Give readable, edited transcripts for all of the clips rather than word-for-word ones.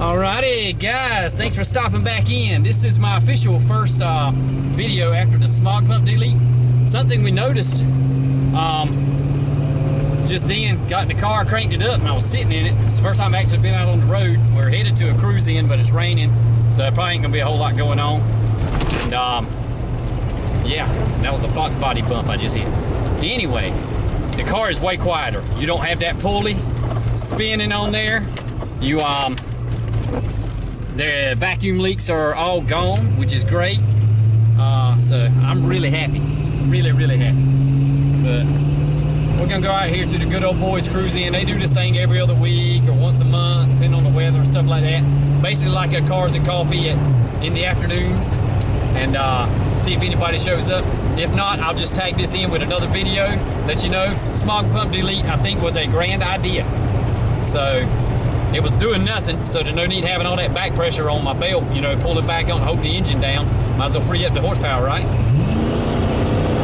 Alrighty, guys, thanks for stopping back in. This is my official first video after the smog pump delete. Something we noticed just then, got in the car, cranked it up, and I was sitting in it. It's the first time I've actually been out on the road. We're headed to a cruise in, but it's raining, so there probably ain't gonna be a whole lot going on. And yeah, that was a Fox body bump I just hit. Anyway, the car is way quieter. You don't have that pulley spinning on there. You the vacuum leaks are all gone, which is great. So I'm really happy, really happy. But we're gonna go out here to the Good Old Boys Cruise In. They do this thing every other week or once a month, depending on the weather and stuff like that. Basically like a Cars and Coffee in the afternoons, and see if anybody shows up. If not, I'll just tag this in with another video, let you know. Smog pump delete, I think, was a grand idea. So it was doing nothing, so there's no need having all that back pressure on my belt, you know, pull it back on, hold the engine down. Might as well free up the horsepower, right?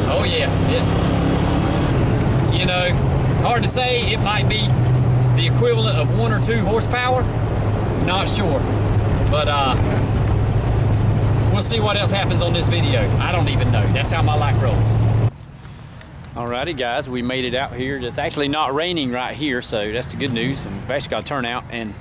Oh yeah, you know, it's hard to say. It might be the equivalent of 1 or 2 horsepower, not sure. But we'll see what else happens on this video. I don't even know. That's how my life rolls. Alrighty, guys, we made it out here. It's actually not raining right here, so that's the good news. And we've actually got a turnout. And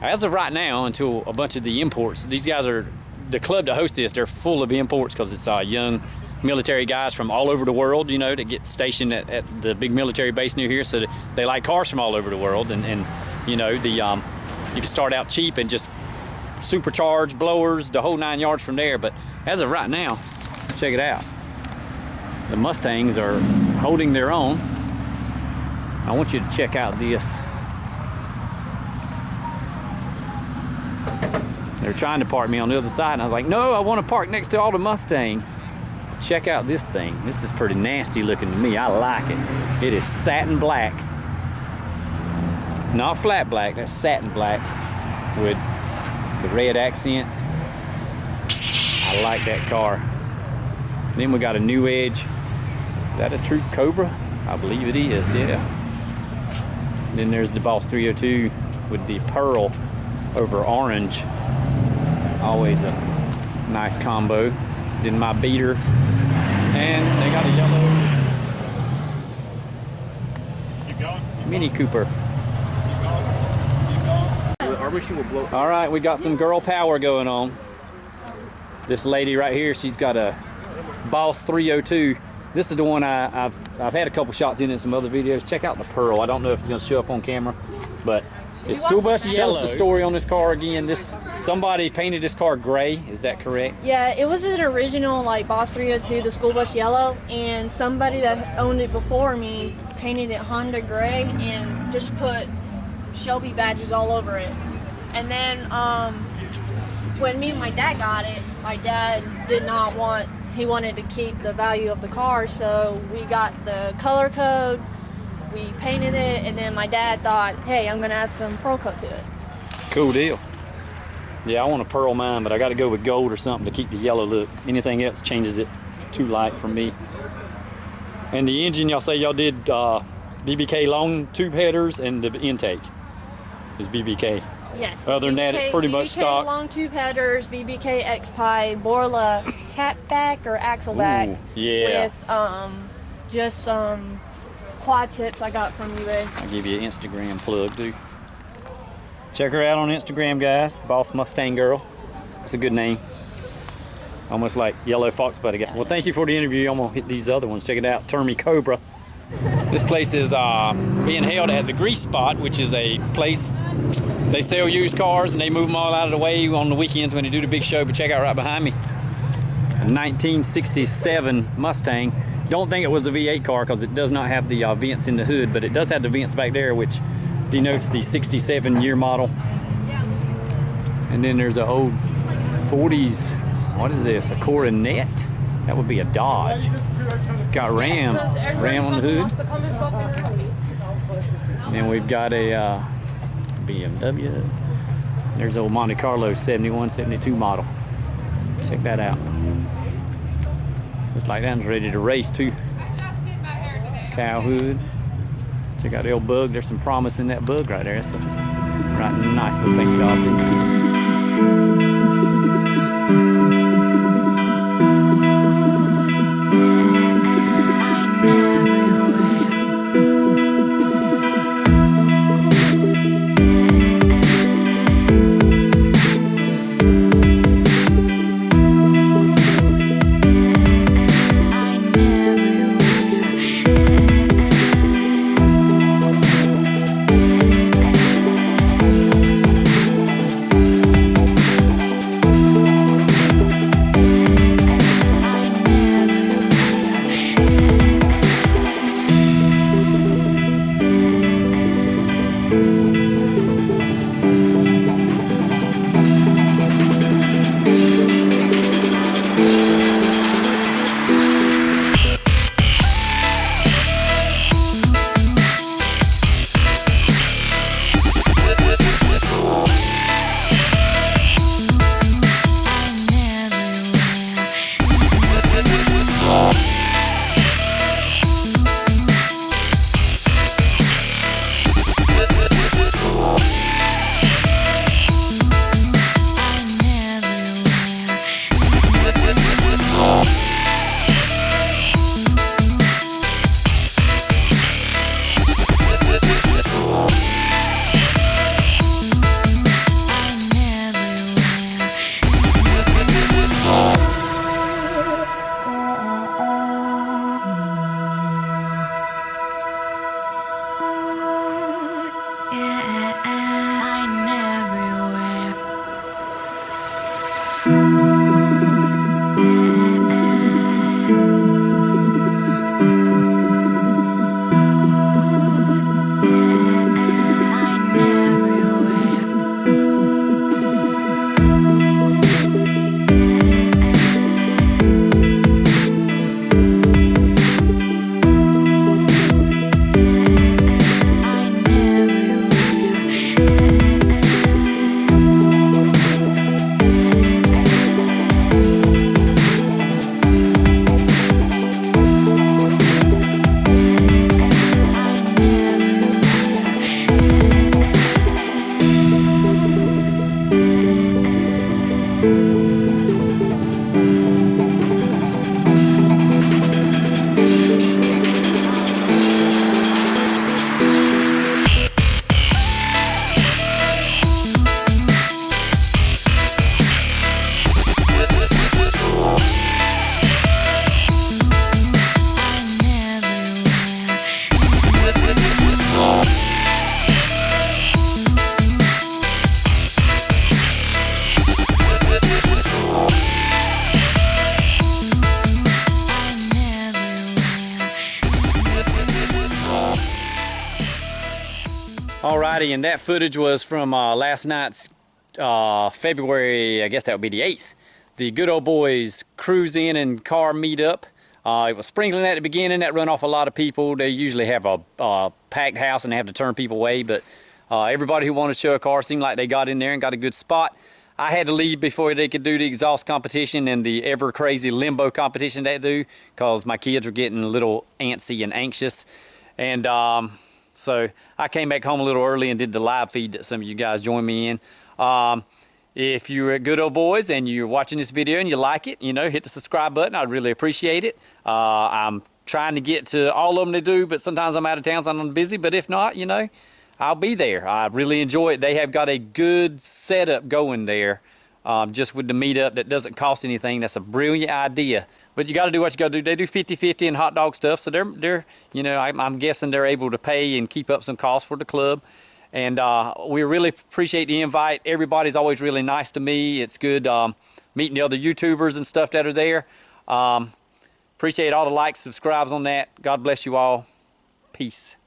as of right now, until a bunch of the imports, these guys are the club to host this. They're full of imports because it's young military guys from all over the world, you know, that get stationed at the big military base near here. So they like cars from all over the world. And you know, you can start out cheap and just supercharged blowers, the whole 9 yards from there. But as of right now, check it out. The Mustangs are holding their own. I want you to check out this. They're trying to park me on the other side, and I was like, no, I want to park next to all the Mustangs. Check out this thing. This is pretty nasty looking to me. I like it. It is satin black. Not flat black, that's satin black with the red accents. I like that car. Then we got a New Edge. Is that a Troop Cobra? I believe it is, yeah. Then there's the Boss 302 with the pearl over orange. Always a nice combo. Then my beater. And they got a yellow Mini Cooper. I wish you would blow. All right, we got some girl power going on. This lady right here, she's got a Boss 302. This is the one I've had a couple shots in some other videos. Check out the pearl. I don't know if it's going to show up on camera, but it's school bus yellow. Tell us the story on this car again. Somebody painted this car gray. Is that correct? Yeah, it was an original like Boss 302, the school bus yellow, and somebody that owned it before me painted it Honda gray and just put Shelby badges all over it. And then when me and my dad got it, my dad did not want. He wanted to keep the value of the car, so we got the color code, we painted it, and then my dad thought, hey, I'm gonna add some pearl coat to it. Cool deal. Yeah, I want to pearl mine, but I got to go with gold or something to keep the yellow look. Anything else changes it too light for me. And the engine, y'all say y'all did BBK long tube headers, and the intake is BBK. Yes. Other than that, it's pretty much stock. long tube headers, BBK X-Pipe, Borla catback or axleback. Yeah. With just some quad tips I got from eBay. I'll give you an Instagram plug, dude. Check her out on Instagram, guys. Boss Mustang Girl. That's a good name. Almost like Yellow Fox Buddy, guys. Well, thank you for the interview. I'm gonna hit these other ones. Check it out, Termy Cobra. This place is being held at the Grease Spot, which is a place they sell used cars and they move them all out of the way on the weekends when they do the big show. But check out right behind me, a 1967 Mustang. Don't think it was a V8 car because it does not have the vents in the hood, but it does have the vents back there, which denotes the 67 year model. And then there's an old 40s, what is this, a Coronet? That would be a Dodge. It's got Ram on the hood. And then we've got a BMW. There's old Monte Carlo 71, 72 model. Check that out. Looks like that one's ready to race too. Cow hood. Check out the old bug. There's some promise in that bug right there. That's a Right, nice little paint job. Alrighty, and that footage was from last night's February, I guess that would be the 8th. The Good Old Boys cruise in and car meetup. It was sprinkling at the beginning. That run off a lot of people. They usually have a packed house and they have to turn people away, but everybody who wanted to show a car seemed like they got in there and got a good spot. I had to leave before they could do the exhaust competition and the ever crazy limbo competition they do, because my kids were getting a little antsy and anxious. And so I came back home a little early and did the live feed that some of you guys joined me in. If you're at Good Old Boys and you're watching this video and you like it, you know, hit the subscribe button. I'd really appreciate it. I'm trying to get to all of them to do, but sometimes I'm out of town, so I'm busy. But if not, you know, I'll be there. I really enjoy it. They have got a good setup going there, just with the meetup that doesn't cost anything. That's a brilliant idea. But you got to do what you got to do. They do 50-50 and hot dog stuff, so they're you know, I'm guessing they're able to pay and keep up some costs for the club. And we really appreciate the invite. Everybody's always really nice to me. It's good meeting the other YouTubers and stuff that are there. Appreciate all the likes, subscribes on that. God bless you all. Peace.